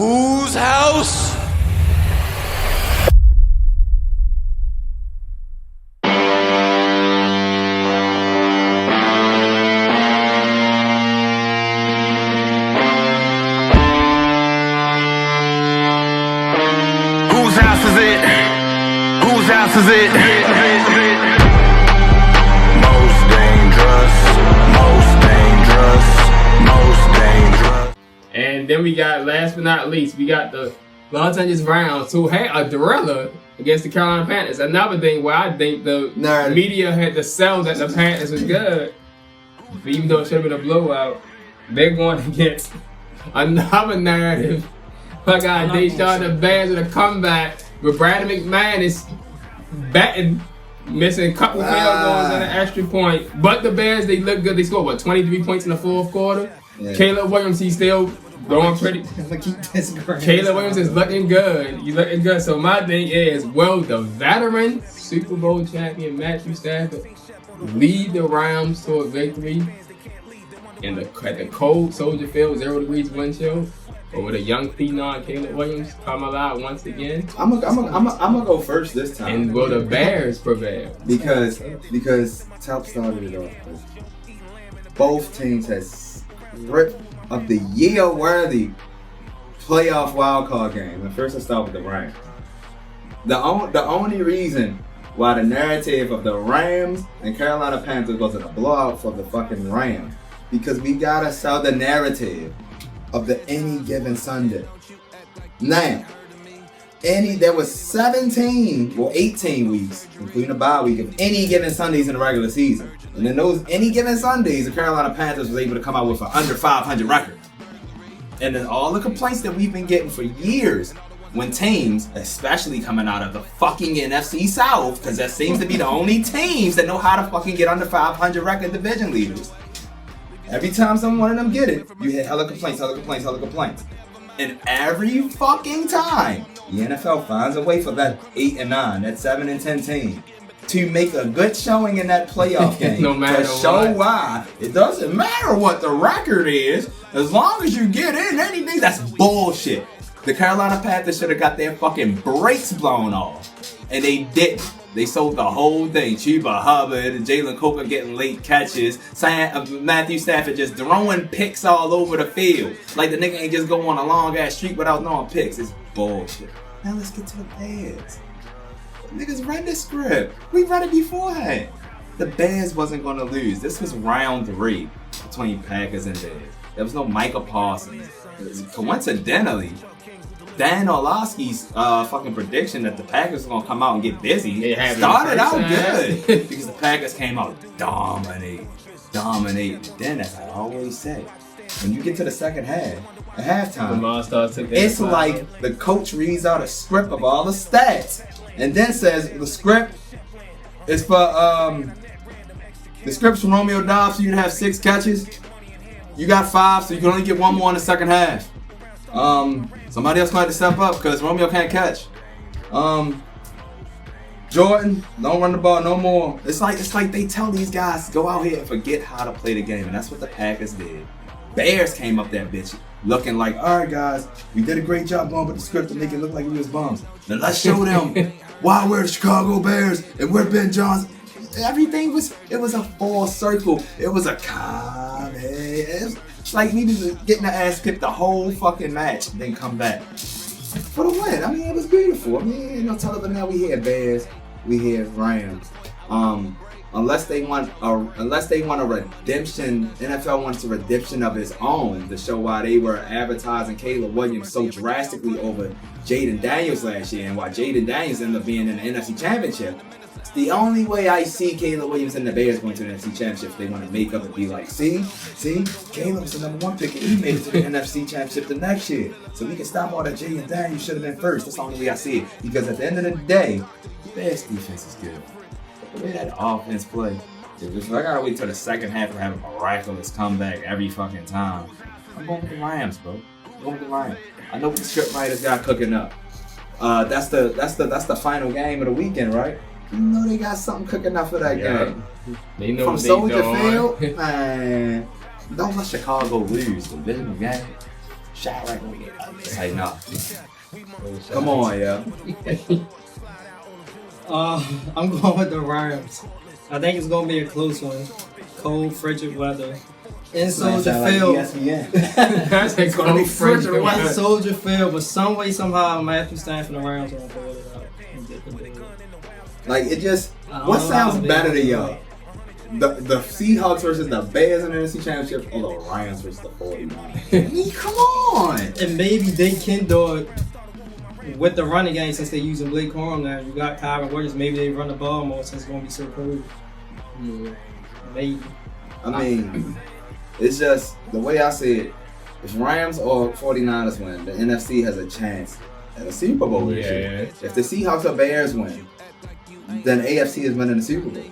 Whose house? Whose house is it? Whose house is it? Most dangerous, most dangerous, most dangerous. And then we got, last but not least, we got the Los Angeles Rams, who had a thriller against the Carolina Panthers. Another thing where I think the media had to sell that the Panthers was good, even though it should have been a blowout. They're going against another narrative. My God, they started the Bears with a comeback, but Brandon McMahon is batting, missing a couple field goals and an extra point. But the Bears, they look good. They scored, 23 points in the fourth quarter? Yeah. Caleb Williams, he's still going pretty. Caleb Williams is looking good. He's looking good. So my thing is, will the veteran Super Bowl champion Matthew Stafford lead the Rams to a victory at the cold Soldier Field, 0 degrees wind chill? Or with a young phenom Caleb Williams come alive once again? I'm gonna go first this time. And will the Bears prevail? Because Top started it off. Both teams had script of the year worthy playoff wildcard game. And first, let's start with the Rams. The only reason why the narrative of the Rams and Carolina Panthers goes in a blowout for the fucking Rams, because we gotta sell the narrative of the any given Sunday. Now, there was 18 weeks, including a bye week, of any given Sundays in the regular season. And in those any given Sundays, the Carolina Panthers was able to come out with an under 500 record. And then all the complaints that we've been getting for years, when teams, especially coming out of the fucking NFC South, because that seems to be the only teams that know how to fucking get under 500 record division leaders. Every time one of them get it, you hear hella complaints. And every fucking time, the NFL finds a way for that 8 and 9, that 7 and 10 team to make a good showing in that playoff game. No matter to show why it doesn't matter what the record is, as long as you get in anything. That's bullshit. The Carolina Panthers should have got their fucking brakes blown off, and they didn't. They sold the whole thing. Chuba Hubbard and Jalen Coker getting late catches. Matthew Stafford just throwing picks all over the field. Like the nigga ain't just go on a long ass streak without throwing picks. It's bullshit. Now let's get to the Bears. Niggas read the script. We read it beforehand. The Bears wasn't gonna lose. This was round 3 between Packers and Bears. There was no Micah Parsons. Coincidentally, Dan Orlovsky's fucking prediction that the Packers were gonna come out and get busy started out good because the Packers came out dominate. Then, as I always say, when you get to the second half, at halftime, it's like the coach reads out a script of all the stats and then says the script is for the script's from Romeo Dobbs, so you can have 6 catches. You got 5, so you can only get 1 more in the second half. Somebody else might have to step up because Romeo can't catch. Jordan, don't run the ball no more. It's like they tell these guys go out here and forget how to play the game, and that's what the Packers did. Bears came up that bitch looking like, all right guys, we did a great job going with the script to make it look like we was bums. Now let's show them why we're the Chicago Bears and we're Ben Johnson. Everything was a full circle. It was a comedy. It's like we was getting the ass kicked the whole fucking match, then come back for the win. I mean, it was beautiful. I mean, you know, tell them now we had Bears, we had Rams. Unless they want a redemption, NFL wants a redemption of its own to show why they were advertising Caleb Williams so drastically over Jaden Daniels last year and why Jaden Daniels ended up being in the NFC Championship. It's the only way I see Caleb Williams and the Bears going to the NFC Championship. If they want to make up and be like, see, Caleb's the number 1 pick and he made it to the NFC Championship the next year. So we can stop all that Jaden Daniels should have been first. That's the only way I see it. Because at the end of the day, the Bears defense is good. The way that offense play, I gotta wait till the second half to have a miraculous comeback every fucking time. I'm going with the Rams, bro. I'm going with the Rams. I know what the script writers got cooking up. That's the final game of the weekend, right? You know they got something cooking up for that game. They know from Soldier Field, man. Don't let Chicago lose the divisional game. Shaq right now. It's like, no. Come on, yeah. I'm going with the Rams. I think it's gonna be a close one. Cold, frigid weather. In Soldier Field. That's a cold frigid weather. In Soldier Field, but some way, somehow, Matthew Stafford and the Rams gonna pull it out and get the big. Like, it just, what sounds better to y'all? The Seahawks versus the Bears in the NFC Championship, or the Rams versus the 49ers? I mean, come on! And maybe they can do it with the running game since they're using Blake Corum now. You got Kyron Williams. Maybe they run the ball more since it's going to be so cold. Maybe. I mean, it's just, the way I see it, if Rams or 49ers win, the NFC has a chance at a Super Bowl this year. If the Seahawks or Bears win, then AFC is winning the Super Bowl.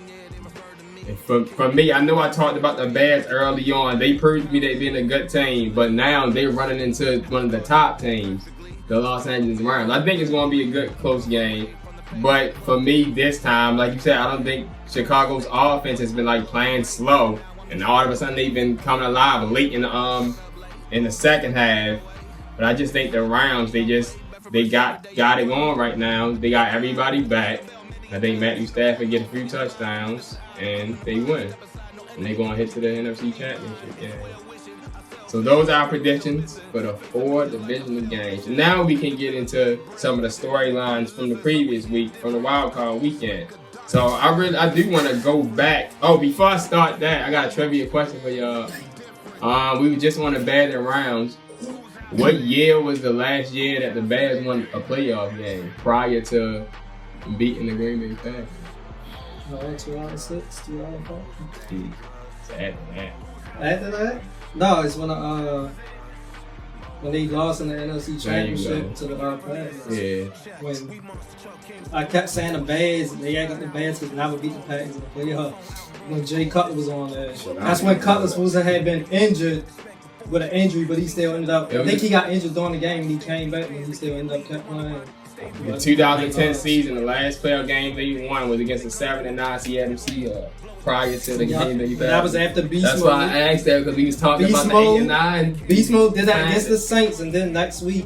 For me, I know I talked about the Bears early on. They proved to me they've been a good team, but now they're running into one of the top teams, the Los Angeles Rams. I think it's going to be a good, close game. But for me, this time, like you said, I don't think Chicago's offense has been like playing slow, and all of a sudden they've been coming alive late in the second half. But I just think the Rams, they got it going right now. They got everybody back. I think Matthew Stafford get a few touchdowns, and they win. And they're going to hit to the NFC Championship game. So those are our predictions for the 4 divisional games. And now we can get into some of the storylines from the previous week, from the wild card weekend. So I do want to go back. Oh, before I start that, I got a trivia question for y'all. We just won the Bears and Rams. What year was the last year that the Bears won a playoff game prior to beating the Green Bay Packers? 2006, 2005. So after that. After that? No, it's when they lost in the NFC Championship to the Packers. Yeah. When I kept saying the Bears, they act like the Bears could never beat the Packers in the playoff. When Jay Cutler was on there. That's when Cutler supposed to have been injured with an injury, but he still ended up. I think he got injured during the game and he came back and he still ended up kept playing. The 2010 season, the last playoff game they won was against the 7-9 Seattle Seahawks. Prior to the game that you had. That was after Beast Mode. That's why I asked that, because we was talking about the 8 and 9. Beast Mode did that against the Saints, and then next week